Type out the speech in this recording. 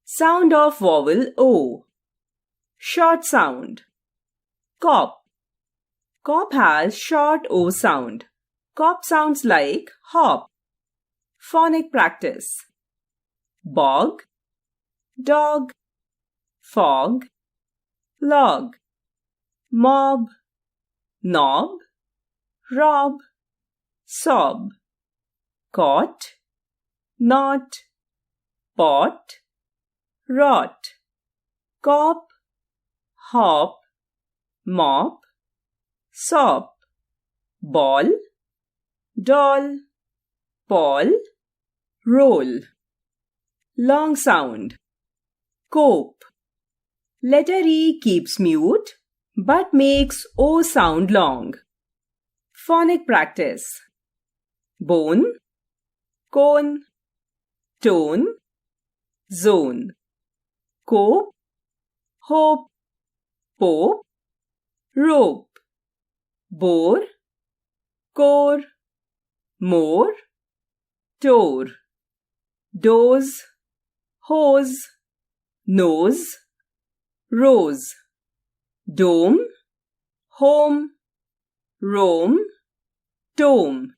Sound of vowel O. Short sound. Cop. Cop has short O sound. Cop sounds like hop. Phonic practice. Bog, dog, fog, log, mob, knob, rob, sob, caught, knot, pot, rot, cop, hop, mop, sop, ball, doll, Paul, roll. Long sound. Cope. Letter E keeps mute but makes O sound long. Phonic practice. Bone, cone, tone, zone. Cope, hope, pope, rope. Bore, core, more, tore. Doze, hose, nose, rose. Dome, home, roam, tome.